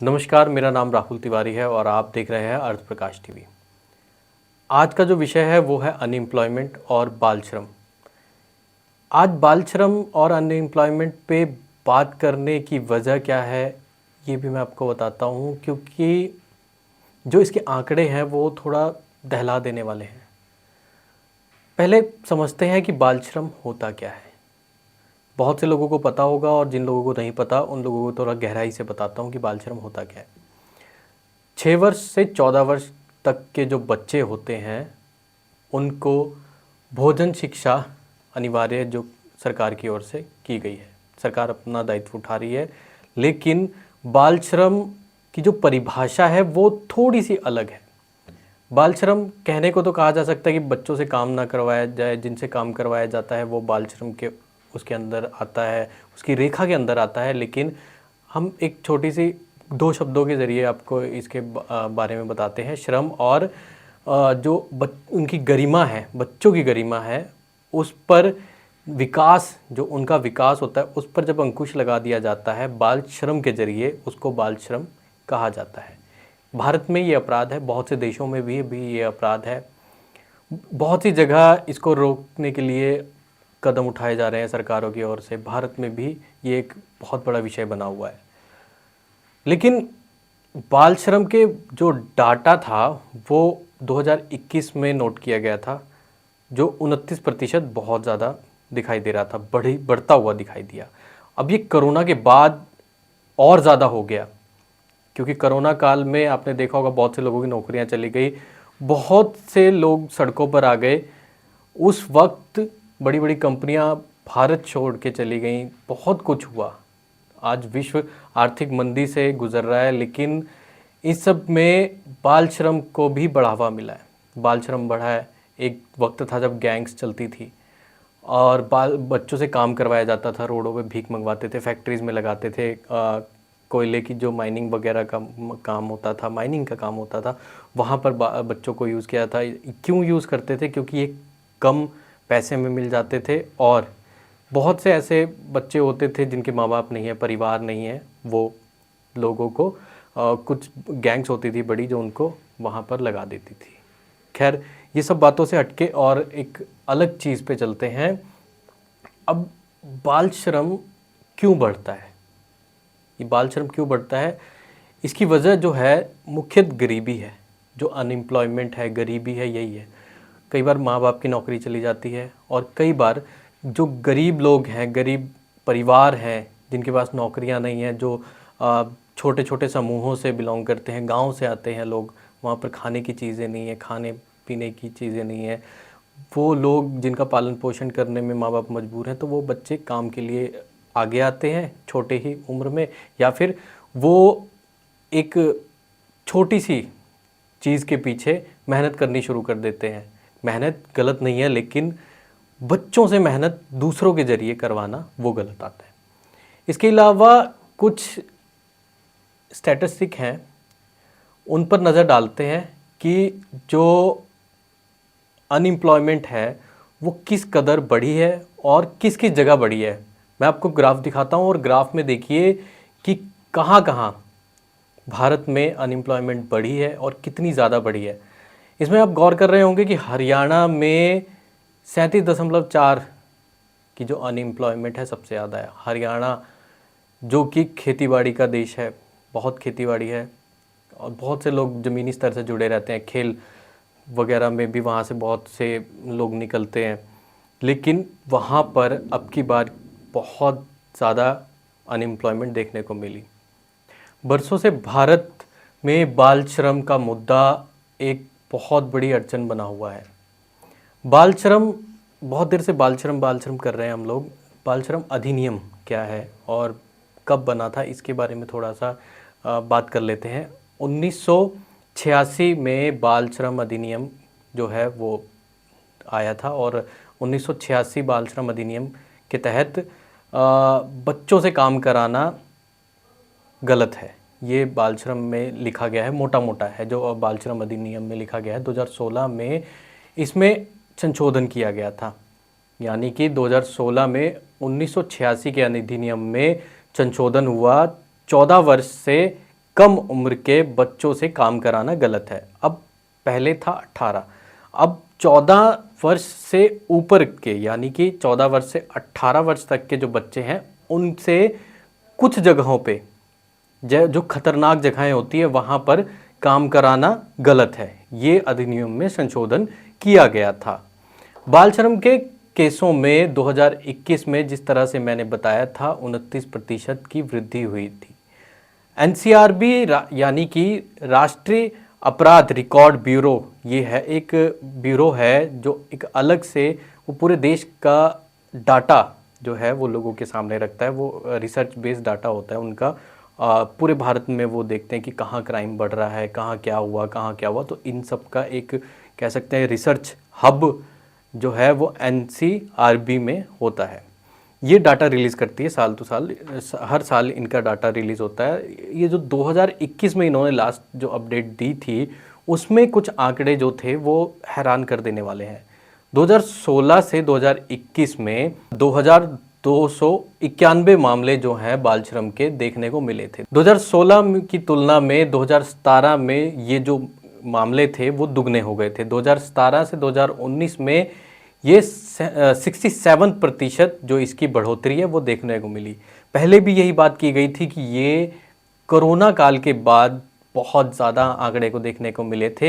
नमस्कार, मेरा नाम राहुल तिवारी है और आप देख रहे हैं अर्थ प्रकाश टीवी। आज का जो विषय है वो है अनएम्प्लॉयमेंट और बाल श्रम। आज बाल श्रम और अनएम्प्लॉयमेंट पे बात करने की वजह क्या है ये भी मैं आपको बताता हूँ, क्योंकि जो इसके आंकड़े हैं वो थोड़ा दहला देने वाले हैं। पहले समझते हैं कि बाल श्रम होता क्या है। बहुत से लोगों को पता होगा और जिन लोगों को नहीं पता उन लोगों को थोड़ा गहराई से बताता हूँ कि बाल श्रम होता क्या है। 6 वर्ष से 14 वर्ष तक के जो बच्चे होते हैं उनको भोजन शिक्षा अनिवार्य जो सरकार की ओर से की गई है। सरकार अपना दायित्व उठा रही है, लेकिन बाल श्रम की जो परिभाषा है वो थोड़ी सी अलग है। बाल श्रम कहने को तो कहा जा सकता है कि बच्चों से काम ना करवाया जाए, जिनसे काम करवाया जाता है वो बाल श्रम के उसके अंदर आता है, उसकी रेखा के अंदर आता है। लेकिन हम एक छोटी सी 2 शब्दों के ज़रिए आपको इसके बारे में बताते हैं। श्रम और जो उनकी गरिमा है, बच्चों की गरिमा है, उस पर विकास, जो उनका विकास होता है उस पर जब अंकुश लगा दिया जाता है बाल श्रम के ज़रिए, उसको बाल श्रम कहा जाता है। भारत में ये अपराध है, बहुत से देशों में भी ये अपराध है। बहुत सी जगह इसको रोकने के लिए कदम उठाए जा रहे हैं सरकारों की ओर से। भारत में भी ये एक बहुत बड़ा विषय बना हुआ है। लेकिन बाल श्रम के जो डाटा था वो 2021 में नोट किया गया था, जो 29% बहुत ज़्यादा दिखाई दे रहा था, बढ़ता हुआ दिखाई दिया। अब ये कोरोना के बाद और ज़्यादा हो गया, क्योंकि कोरोना काल में आपने देखा होगा बहुत से लोगों की नौकरियां चली गई, बहुत से लोग सड़कों पर आ गए। उस वक्त बड़ी बड़ी कंपनियां भारत छोड़ के चली गईं, बहुत कुछ हुआ। आज विश्व आर्थिक मंदी से गुजर रहा है, लेकिन इस सब में बाल श्रम को भी बढ़ावा मिला है। बाल श्रम बढ़ा है। एक वक्त था जब गैंग्स चलती थी और बच्चों से काम करवाया जाता था, रोडों पे भीख मंगवाते थे, फैक्ट्रीज़ में लगाते थे। कोयले की जो माइनिंग वगैरह का काम होता था, माइनिंग का काम होता था, वहाँ पर बच्चों को यूज़ किया था। क्यों यूज़ करते थे? क्योंकि ये कम पैसे में मिल जाते थे और बहुत से ऐसे बच्चे होते थे जिनके माँ बाप नहीं है, परिवार नहीं है, वो लोगों को कुछ गैंग्स होती थी बड़ी जो उनको वहाँ पर लगा देती थी। खैर, ये सब बातों से हटके और एक अलग चीज़ पे चलते हैं। अब बाल श्रम क्यों बढ़ता है? ये बाल श्रम क्यों बढ़ता है? इसकी वजह जो है मुख्यतः गरीबी है। जो अनएम्प्लॉयमेंट है, गरीबी है, यही है। कई बार माँ बाप की नौकरी चली जाती है और कई बार जो गरीब लोग हैं, गरीब परिवार हैं जिनके पास नौकरियां नहीं हैं, जो छोटे छोटे समूहों से बिलोंग करते हैं, गांव से आते हैं लोग, वहाँ पर खाने की चीज़ें नहीं है, खाने पीने की चीज़ें नहीं है, वो लोग जिनका पालन पोषण करने में माँ बाप मजबूर हैं, तो वो बच्चे काम के लिए आगे आते हैं छोटे ही उम्र में, या फिर वो एक छोटी सी चीज़ के पीछे मेहनत करनी शुरू कर देते हैं। मेहनत गलत नहीं है, लेकिन बच्चों से मेहनत दूसरों के ज़रिए करवाना वो गलत आता है। इसके अलावा कुछ स्टैटिस्टिक हैं, उन पर नज़र डालते हैं कि जो अनएम्प्लॉयमेंट है वो किस कदर बढ़ी है और किस किस जगह बढ़ी है। मैं आपको ग्राफ दिखाता हूँ और ग्राफ में देखिए कि कहाँ कहाँ भारत में अनएम्प्लॉयमेंट बढ़ी है और कितनी ज़्यादा बढ़ी है। इसमें आप गौर कर रहे होंगे कि हरियाणा में 37.4 की जो अनएम्प्लॉयमेंट है सबसे ज़्यादा है। हरियाणा जो कि खेतीबाड़ी का देश है, बहुत खेतीबाड़ी है और बहुत से लोग ज़मीनी स्तर से जुड़े रहते हैं, खेल वगैरह में भी वहाँ से बहुत से लोग निकलते हैं, लेकिन वहाँ पर अब की बार बहुत ज़्यादा अनएम्प्लॉयमेंट देखने को मिली। बरसों से भारत में बाल श्रम का मुद्दा एक बहुत बड़ी अड़चन बना हुआ है। बाल श्रम, बहुत देर से बाल श्रम कर रहे हैं हम लोग। बाल श्रम अधिनियम क्या है और कब बना था, इसके बारे में थोड़ा सा बात कर लेते हैं। 1986 में बाल श्रम अधिनियम जो है वो आया था और 1986 बाल श्रम अधिनियम के तहत बच्चों से काम कराना गलत है, ये बाल श्रम में लिखा गया है, मोटा मोटा है जो बाल श्रम अधिनियम में लिखा गया है। 2016 में इसमें संशोधन किया गया था, यानी कि 2016 में 1986 के अधिनियम में संशोधन हुआ। 14 वर्ष से कम उम्र के बच्चों से काम कराना गलत है। अब पहले था 18, अब 14 वर्ष से ऊपर के, यानी कि 14 वर्ष से 18 वर्ष तक के जो बच्चे हैं उनसे कुछ जगहों पे जो खतरनाक जगहें होती है वहाँ पर काम कराना गलत है। ये अधिनियम में संशोधन किया गया था। बाल श्रम के केसों में 2021 में जिस तरह से मैंने बताया था 29% की वृद्धि हुई थी। एनसीआरबी यानी कि राष्ट्रीय अपराध रिकॉर्ड ब्यूरो, ये है एक ब्यूरो है जो एक अलग से वो पूरे देश का डाटा जो है वो लोगों के सामने रखता है। वो रिसर्च बेस्ड डाटा होता है उनका। पूरे भारत में वो देखते हैं कि कहाँ क्राइम बढ़ रहा है, कहाँ क्या हुआ। तो इन सब का एक कह सकते हैं रिसर्च हब जो है वो एनसीआरबी में होता है। ये डाटा रिलीज़ करती है साल टू साल, हर साल इनका डाटा रिलीज़ होता है। ये जो 2021 में इन्होंने लास्ट जो अपडेट दी थी उसमें कुछ आंकड़े जो थे वो हैरान कर देने वाले हैं। 2016 से 2021 में 2291 मामले जो हैं बाल श्रम के देखने को मिले थे। 2016 की तुलना में 2017 में ये जो मामले थे वो दुगने हो गए थे। 2017 से 2019 में ये 67% जो इसकी बढ़ोतरी है वो देखने को मिली। पहले भी यही बात की गई थी कि ये कोरोना काल के बाद बहुत ज़्यादा आंकड़े को देखने को मिले थे।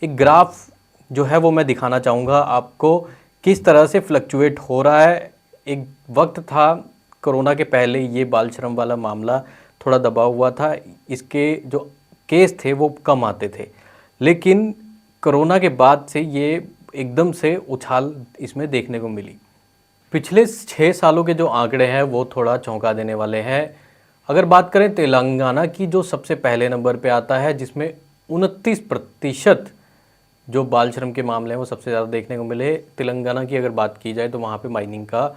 एक ग्राफ जो है वो मैं दिखाना चाहूँगा आपको किस तरह से फ्लक्चुएट हो रहा है। एक वक्त था कोरोना के पहले ये बाल श्रम वाला मामला थोड़ा दबा हुआ था, इसके जो केस थे वो कम आते थे, लेकिन कोरोना के बाद से ये एकदम से उछाल इसमें देखने को मिली। पिछले 6 सालों के जो आंकड़े हैं वो थोड़ा चौंका देने वाले हैं। अगर बात करें तेलंगाना की, जो सबसे पहले नंबर पे आता है, जिसमें 29% जो बाल श्रम के मामले हैं वो सबसे ज़्यादा देखने को मिले। तेलंगाना की अगर बात की जाए तो वहाँ पे माइनिंग का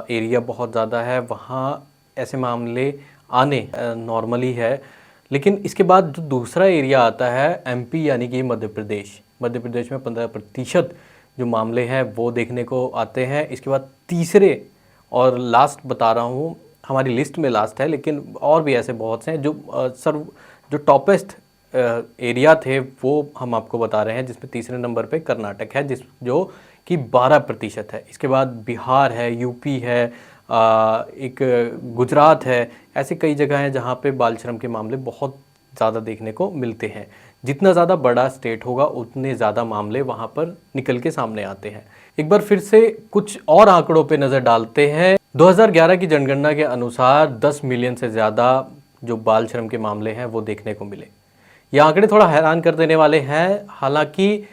एरिया बहुत ज़्यादा है, वहाँ ऐसे मामले आने नॉर्मली है। लेकिन इसके बाद जो दूसरा एरिया आता है एमपी यानी कि मध्य प्रदेश में 15% जो मामले हैं वो देखने को आते हैं। इसके बाद तीसरे और लास्ट बता रहा हूँ, हमारी लिस्ट में लास्ट है, लेकिन और भी ऐसे बहुत से हैं जो टॉपेस्ट एरिया थे वो हम आपको बता रहे हैं, जिसमें तीसरे नंबर पे कर्नाटक है जो कि 12% है। इसके बाद बिहार है, यूपी है, एक गुजरात है। ऐसे कई जगह हैं जहाँ पे बाल श्रम के मामले बहुत ज़्यादा देखने को मिलते हैं। जितना ज़्यादा बड़ा स्टेट होगा उतने ज़्यादा मामले वहाँ पर निकल के सामने आते हैं। एक बार फिर से कुछ और आंकड़ों पे नज़र डालते हैं। 2011 की जनगणना के अनुसार 10 मिलियन से ज़्यादा जो बाल श्रम के मामले हैं वो देखने को मिले। ये आंकड़े थोड़ा हैरान कर देने वाले हैं। हालांकि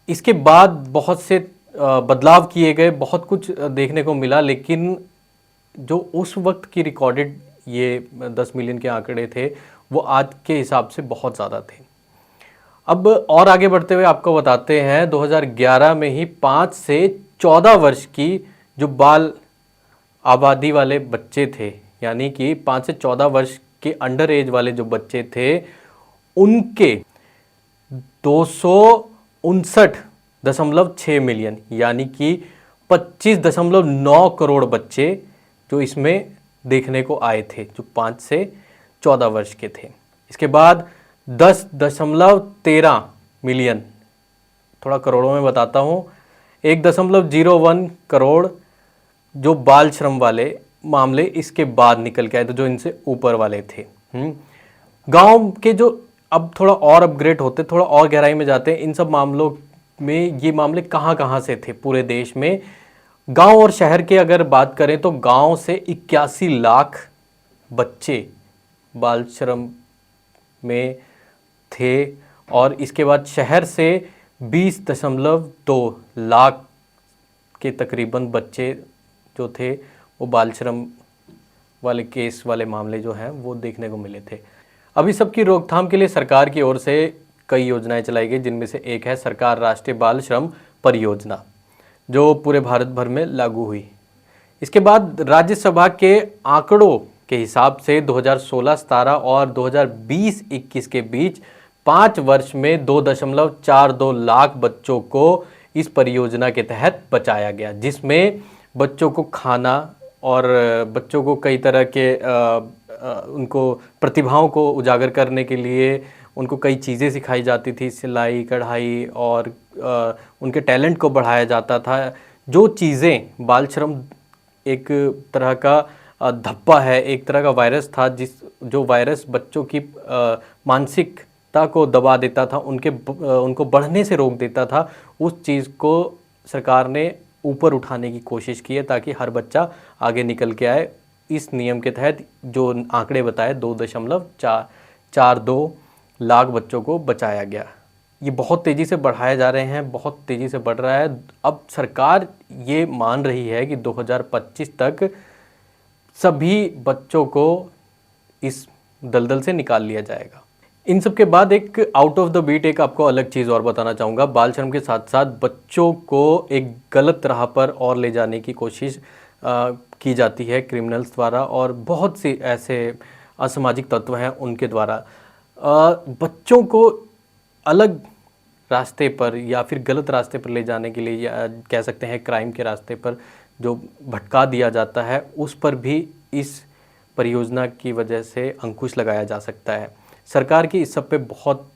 इसके बाद बहुत से बदलाव किए गए, बहुत कुछ देखने को मिला, लेकिन जो उस वक्त की रिकॉर्डेड ये 10 मिलियन के आंकड़े थे वो आज के हिसाब से बहुत ज़्यादा थे। अब और आगे बढ़ते हुए आपको बताते हैं 2011 में ही 5 से 14 वर्ष की जो बाल आबादी वाले बच्चे थे, यानी कि 5 से 14 वर्ष के अंडर एज वाले जो बच्चे थे, उनके 259.6 मिलियन यानी कि 25.9 करोड़ बच्चे जो इसमें देखने को आए थे, जो 5 से 14 वर्ष के थे। इसके बाद 10.13 मिलियन, थोड़ा करोड़ों में बताता हूँ, 1.01 करोड़ जो बाल श्रम वाले मामले इसके बाद निकल के आए थे, जो इनसे ऊपर वाले थे। गांव के जो अब थोड़ा और अपग्रेड होते, थोड़ा और गहराई में जाते हैं, इन सब मामलों में ये मामले कहाँ से थे पूरे देश में। गांव और शहर के अगर बात करें तो गांव से 81 लाख बच्चे बाल श्रम में थे, और इसके बाद शहर से 20.2 लाख के तकरीबन बच्चे जो थे वो बाल श्रम वाले केस वाले मामले जो हैं वो देखने को मिले थे। अभी सबकी रोकथाम के लिए सरकार की ओर से कई योजनाएं चलाई गई, जिनमें से एक है सरकार राष्ट्रीय बाल श्रम परियोजना, जो पूरे भारत भर में लागू हुई। इसके बाद राज्यसभा के आंकड़ों के हिसाब से 2016-17 और 2020-21 के बीच 5 वर्ष में 2.42 लाख बच्चों को इस परियोजना के तहत बचाया गया, जिसमें बच्चों को खाना और बच्चों को कई तरह के उनको प्रतिभाओं को उजागर करने के लिए उनको कई चीज़ें सिखाई जाती थी, सिलाई, कढ़ाई, और उनके टैलेंट को बढ़ाया जाता था। जो चीज़ें बाल श्रम एक तरह का धब्बा है, एक तरह का वायरस था, जो वायरस बच्चों की मानसिकता को दबा देता था, उनको बढ़ने से रोक देता था। उस चीज़ को सरकार ने ऊपर उठाने की कोशिश की है ताकि हर बच्चा आगे निकल के आए। इस नियम के तहत जो आंकड़े बताए 2.42 लाख बच्चों को बचाया गया। ये बहुत तेज़ी से बढ़ाए जा रहे हैं, बहुत तेज़ी से बढ़ रहा है। अब सरकार ये मान रही है कि 2025 तक सभी बच्चों को इस दलदल से निकाल लिया जाएगा। इन सब के बाद एक आउट ऑफ द बीट एक आपको अलग चीज़ और बताना चाहूँगा। बाल श्रम के साथ साथ बच्चों को एक गलत राह पर और ले जाने की कोशिश की जाती है क्रिमिनल्स द्वारा, और बहुत से ऐसे असामाजिक तत्व हैं उनके द्वारा। बच्चों को अलग रास्ते पर या फिर गलत रास्ते पर ले जाने के लिए, या कह सकते हैं क्राइम के रास्ते पर जो भटका दिया जाता है, उस पर भी इस परियोजना की वजह से अंकुश लगाया जा सकता है। सरकार की इस सब पे बहुत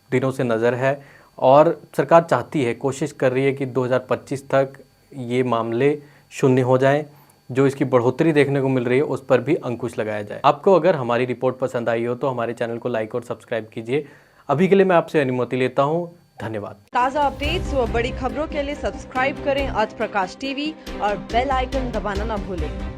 दिनों से नज़र है और सरकार चाहती है, कोशिश कर रही है कि 2025 तक ये मामले शून्य हो जाएं। जो इसकी बढ़ोतरी देखने को मिल रही है उस पर भी अंकुश लगाया जाए। आपको अगर हमारी रिपोर्ट पसंद आई हो तो हमारे चैनल को लाइक और सब्सक्राइब कीजिए। अभी के लिए मैं आपसे अनुमति लेता हूँ। धन्यवाद। ताज़ा अपडेट्स व बड़ी खबरों के लिए सब्सक्राइब करें आज प्रकाश टीवी और बेल आइकन दबाना न भूलें।